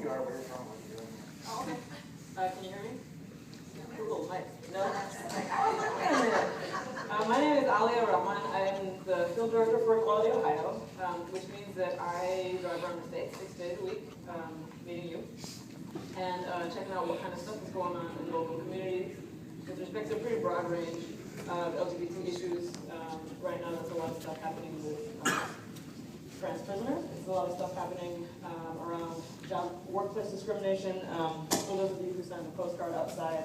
you are, where you're from, what you're doing. Oh, okay. Can you hear me? Cool, nice. No? My name is Alia Rahman. I'm the field director for Equality Ohio, which means that I drive around the state 6 days a week, meeting you, and checking out what kind of stuff is going on in local communities with respect to a pretty broad range of LGBT issues. Right now, there's a lot of stuff happening with trans prisoners. There's a lot of stuff happening around workplace discrimination. For those of you who signed the postcard outside,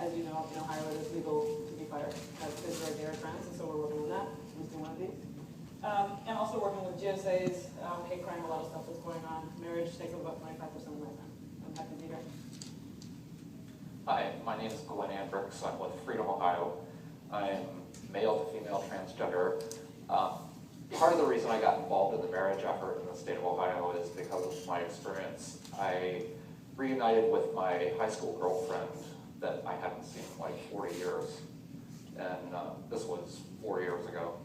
as you know, in Ohio it is legal to be fired as kids or gay or trans, and so we're working on that, at least in one of these. And also working with GSAs, hate crime, a lot of stuff that's going on. Marriage takes up about 25% of my time. I'm happy to be here. Hi, my name is Glenn Andricks. I'm with Freedom Ohio. I'm male to female transgender. Part of the reason I got involved in the marriage effort in the state of Ohio is because of my experience. I reunited with my high school girlfriend that I hadn't seen in like 40 years. And this was 4 years ago.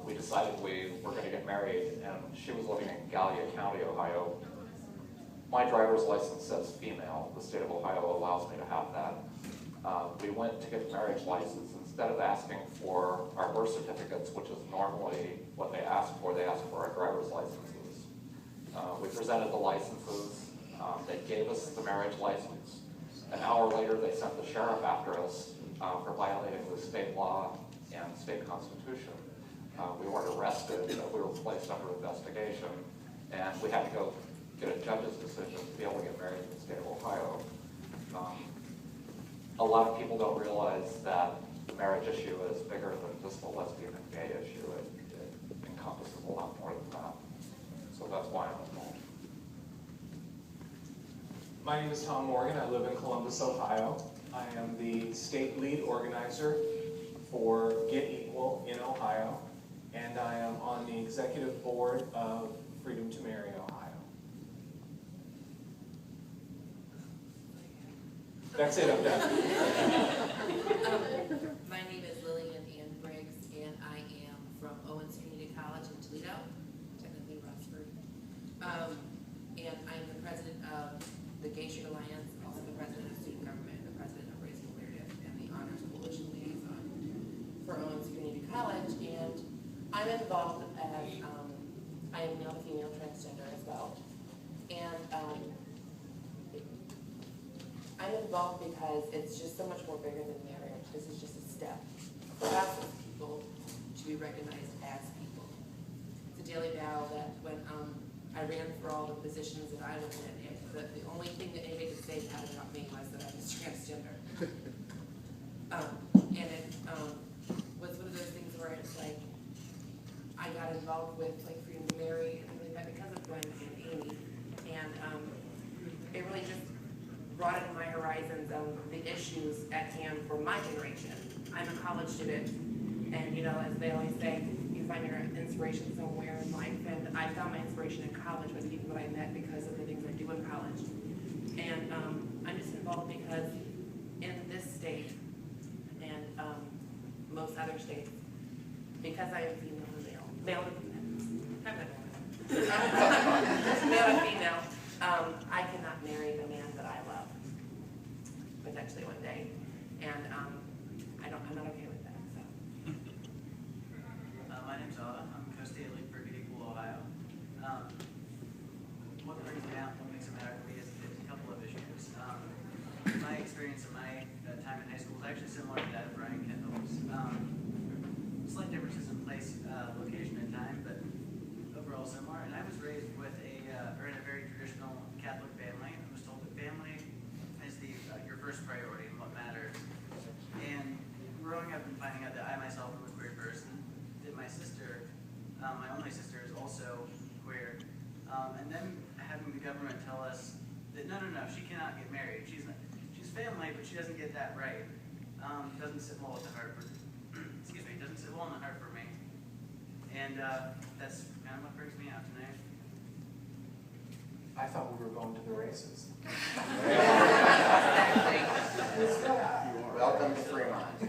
We decided we were going to get married, and she was living in Gallia County, Ohio. My driver's license says female. The state of Ohio allows me to have that. We went to get the marriage license. Instead of asking for our birth certificates, which is normally what they ask for our driver's licenses. We presented the licenses. They gave us the marriage license. An hour later, they sent the sheriff after us for violating the state law and state constitution. We weren't arrested, but we were placed under investigation, and we had to go get a judge's decision to be able to get married in the state of Ohio. A lot of people don't realize that the marriage issue is bigger than just the lesbian and gay issue. It encompasses a lot more than that. So that's why I'm involved. My name is Tom Morgan. I live in Columbus, Ohio. I am the state lead organizer for Get Equal in Ohio, and I am on the executive board of Freedom to Marry Ohio. That's it, I'm done. My name is Lillian Ann Briggs, and I am from Owens Community College in Toledo, technically Roxbury. And I'm the president of the Gay Straight Alliance, also the president of student government, the president of Raising Awareness, and the Honors Coalition liaison for Owens Community College. And I'm involved as, I am male to female transgender as well. And I'm involved because it's just so much more bigger than marriage. This is just a step for us as people to be recognized as people. It's a daily battle that when I ran for all the positions that I was in, the only thing that anybody could say bad about me was that I was transgender. And it was one of those things where it's like, I got involved with like Freedom to Marry and everything like that because of Glenn and Amy. And it really just broadened my horizons of the issues at hand for my generation. I'm a college student, and you know, as they always say, you find your inspiration somewhere in life, and I found my inspiration in college with people that I met because of the things I do in college. And I'm just involved because in this state, and most other states, because I am female and male to female, male and female, I cannot marry the man that I love, potentially one day, and I'm not okay with that. So. My name's Otta. I'm co-state lead for Get Equal Ohio. What brings me out, what makes it matter for me is a couple of issues. My experience in my time in high school is actually similar to that of Brian Kendall's. Slight differences in place, location, and time, but overall similar. And I was raised with in a very traditional Catholic family. I was told that family is your first priority and what matters. And growing up and finding out that I myself am a queer person, that my sister, my only sister, is also queer, and then having the government tell us that no, she cannot get married. She's family, but she doesn't get that right. Doesn't sit well with the heart. Excuse me, doesn't sit well in the heart for me. And that's kind of what brings me out tonight. I thought we were going to the races. Welcome to Fremont.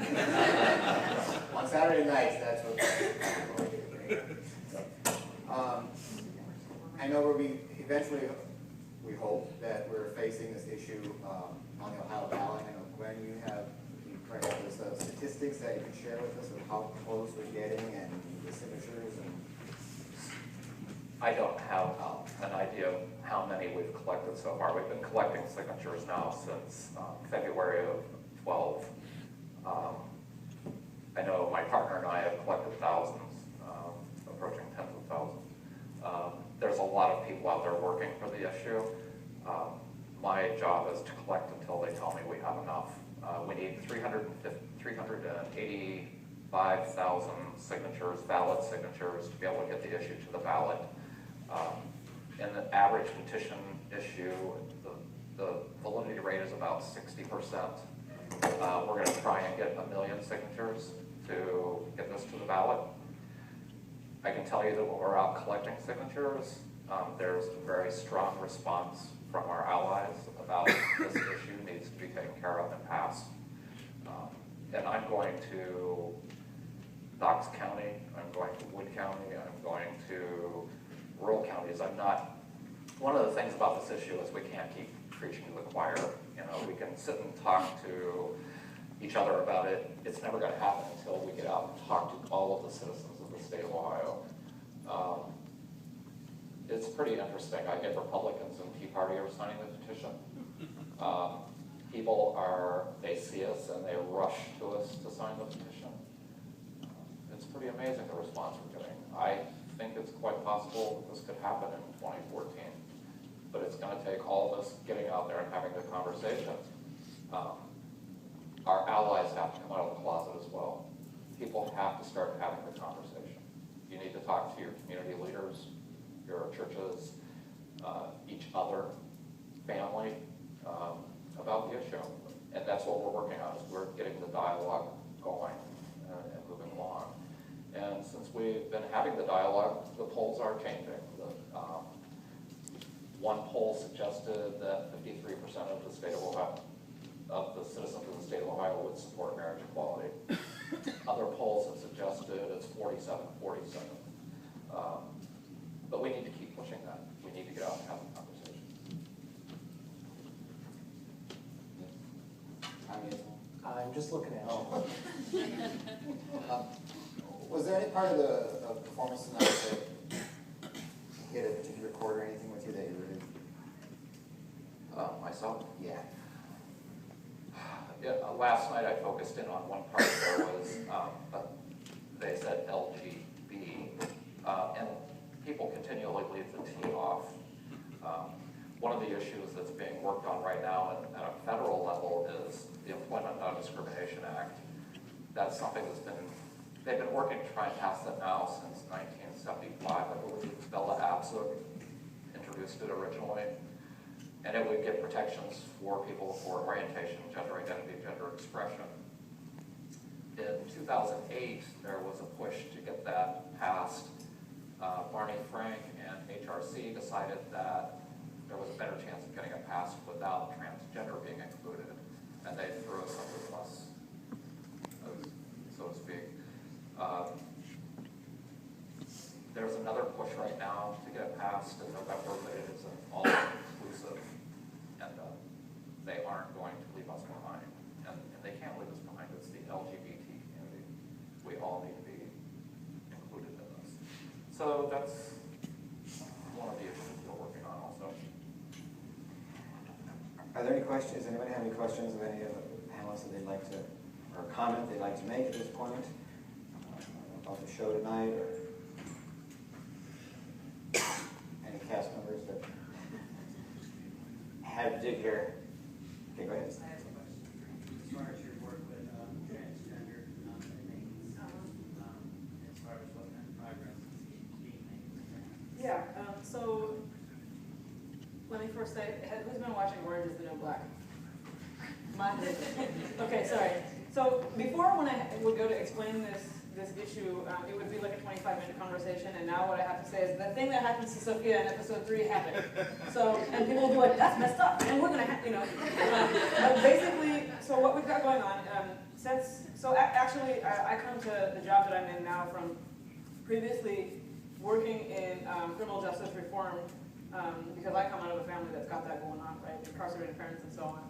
On Saturday nights, that's what we're I know we'll be eventually we hope that we're facing this issue on the Ohio ballot. I know, Gwen, you probably have those statistics that you can share with us of how close we're getting and the signatures and. I don't have an idea of how many we've collected so far. We've been collecting signatures now since February of 12. I know my partner and I have collected thousands, approaching tens of thousands. There's a lot of people out there working for the issue. My job is to collect until they tell me we have enough. We need 385,000 signatures, valid signatures, to be able to get the issue to the ballot. In the average petition issue, the validity rate is about 60%. We're going to try and get 1 million signatures to get this to the ballot. I can tell you that when we're out collecting signatures, there's a very strong response from our allies about this issue needs to be taken care of and passed. And I'm going to Knox County, I'm going to Wood County, I'm going to rural counties. One of the things about this issue is we can't keep preaching to the choir. You know, we can sit and talk to each other about it. It's never going to happen until we get out and talk to all of the citizens of the state of Ohio. It's pretty interesting. I get Republicans and Tea Party are signing the petition. People they see us and they rush to us to sign the petition. It's pretty amazing the response we're getting. I think it's quite possible that this could happen in 2014, but it's going to take all of us getting out there and having the conversation. Our allies have to come out of the closet as well. People have to start having the conversation. You need to talk to your community leaders, your churches, each other, family, about the issue. And that's what we're working on, is we're getting the dialogue going and moving along. And since we've been having the dialogue, the polls are changing. One poll suggested that 53% of the state of Ohio, of the citizens of the state of Ohio, would support marriage equality. Other polls have suggested it's 47-47. But we need to keep pushing that. We need to get out and have a conversation. I'm just looking at you. Was there any part of the performance tonight that you had a particular chord or anything with you that you really? Myself? Yeah. Last night I focused in on one part. There was, they said LGB, and people continually leave the T off. One of the issues that's being worked on right now at a federal level is the Employment Non-Discrimination Act. That's something they've been working to try and pass that now since 1975, I believe. Bella Abzug introduced it originally. And it would give protections for people for orientation, gender identity, gender expression. In 2008, there was a push to get that passed. Barney Frank and HRC decided that there was a better chance of getting it passed without transgender being included, and they threw us under the bus, so to speak. There's another push right now to get it passed in November, but it is an all-inclusive, and they aren't going to leave us behind, and they can't leave us behind. It's the LGBT community. We all need to be included in this. So that's one of the issues we're working on also. Are there any questions? Does anybody have any questions of any of the panelists that they'd like to, or a comment they'd like to make at this point about the show tonight, or any cast members that had to dig here? Okay, go ahead. I have a question. As far as your work with transgender inmates, as far as what kind of progress is being made with that? Yeah, so let me first say, who's been watching Orange is the New Black? Okay, sorry. So before, when I would go to explain this issue, it would be like a 25-minute conversation, and now what I have to say is the thing that happens to Sophia in episode 3 happened. So, and people will be like, that's messed up, and we're gonna have, but basically, so what we've got going on, actually, I come to the job that I'm in now from previously working in criminal justice reform, because I come out of a family that's got incarcerated parents and so on.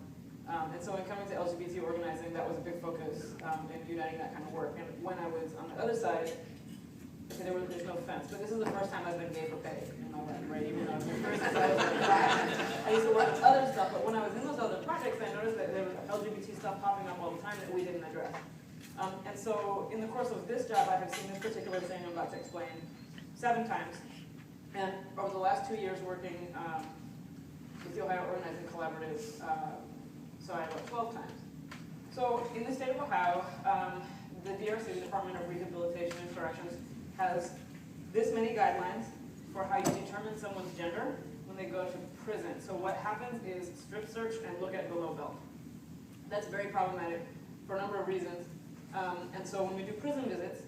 And so in coming to LGBT organizing, that was a big focus in uniting that kind of work. And when I was on the other side, okay, there's no offense, but this is the first time I've been gay for pay in my life, right? Even though I used to work with other stuff, but when I was in those other projects, I noticed that there was LGBT stuff popping up all the time that we didn't address. And so in the course of this job, I have seen this particular thing I'm about to explain 7 times. And over the last 2 years working with the Ohio Organizing Collaborative, so I went 12 times. So in the state of Ohio, the DRC, the Department of Rehabilitation and Corrections, has this many guidelines for how you determine someone's gender when they go to prison. So what happens is strip search and look at below belt. That's very problematic for a number of reasons. And so when we do prison visits,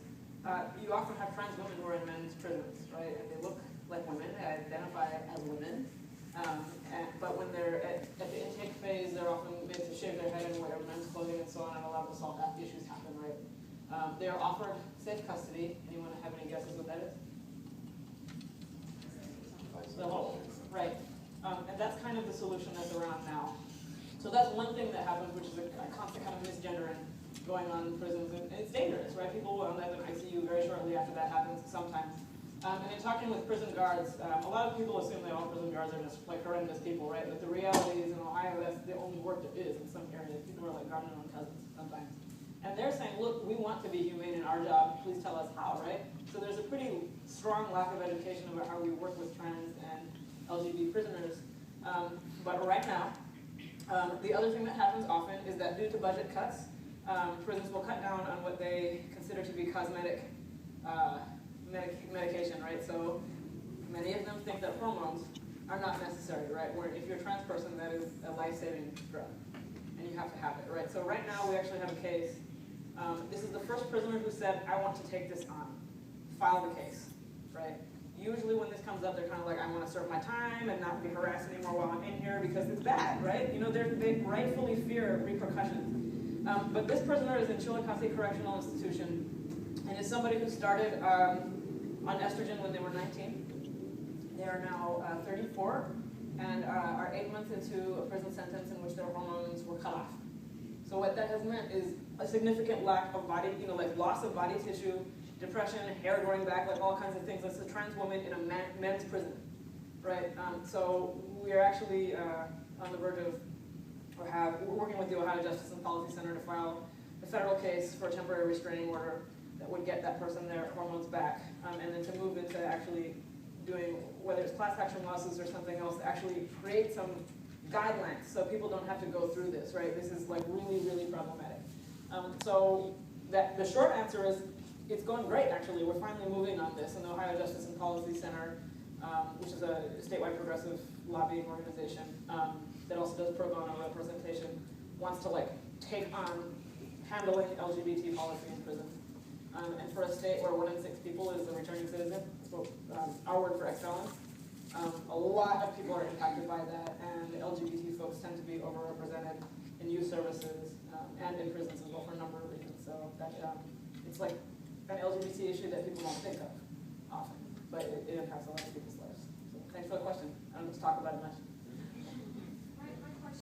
you often have trans women who are in men's prisons, right? And they look like women, they identify as women. But when they're at the intake phase, they're often made to shave their head and wear men's clothing and so on, and a lot of assault issues happen, right? They are offered safe custody. Anyone have any guesses what that is? The whole, right. And that's kind of the solution that's around now. So that's one thing that happens, which is a constant kind of misgendering going on in prisons, and it's dangerous, right? People will end up in ICU very shortly after that happens sometimes. And in talking with prison guards, a lot of people assume that all prison guards are just like horrendous people, right? But the reality is in Ohio, that's the only work there is in some areas. People are like guarding their own cousins sometimes. And they're saying, look, we want to be humane in our job, please tell us how, right? So there's a pretty strong lack of education about how we work with trans and LGBT prisoners. But right now, the other thing that happens often is that due to budget cuts, prisons will cut down on what they consider to be cosmetic medication, right? So many of them think that hormones are not necessary, right? Where if you're a trans person, that is a life-saving drug, and you have to have it, right? So right now we actually have a case. This is the first prisoner who said, I want to take this on, file the case, right? Usually when this comes up, they're kind of like, I want to serve my time and not be harassed anymore while I'm in here because it's bad, right? You know, they rightfully fear repercussions. But this prisoner is in Chillicothe Correctional Institution and is somebody who started on estrogen when they were 19. They are now 34 and are 8 months into a prison sentence in which their hormones were cut off. So what that has meant is a significant lack of body, like loss of body tissue, depression, hair growing back, like all kinds of things. That's a trans woman in a men's prison, right? So we are actually on the verge of, we're working with the Ohio Justice and Policy Center to file a federal case for a temporary restraining order that would get that person their hormones back, and then to move into actually doing, whether it's class action lawsuits or something else, to actually create some guidelines so people don't have to go through this, right? This is like really, really problematic. So the short answer is, it's going great, actually. We're finally moving on this, and the Ohio Justice and Policy Center, which is a statewide progressive lobbying organization that also does pro bono representation, wants to like take on handling LGBT policy in prison. And for a state where 1 in 6 people is a returning citizen, so our word for excellence, a lot of people are impacted by that, and LGBT folks tend to be overrepresented in youth services and in prisons as well for a number of reasons. So that it's like an LGBT issue that people don't think of often, but it impacts a lot of people's lives. So thanks for the question. I don't just talk about it much.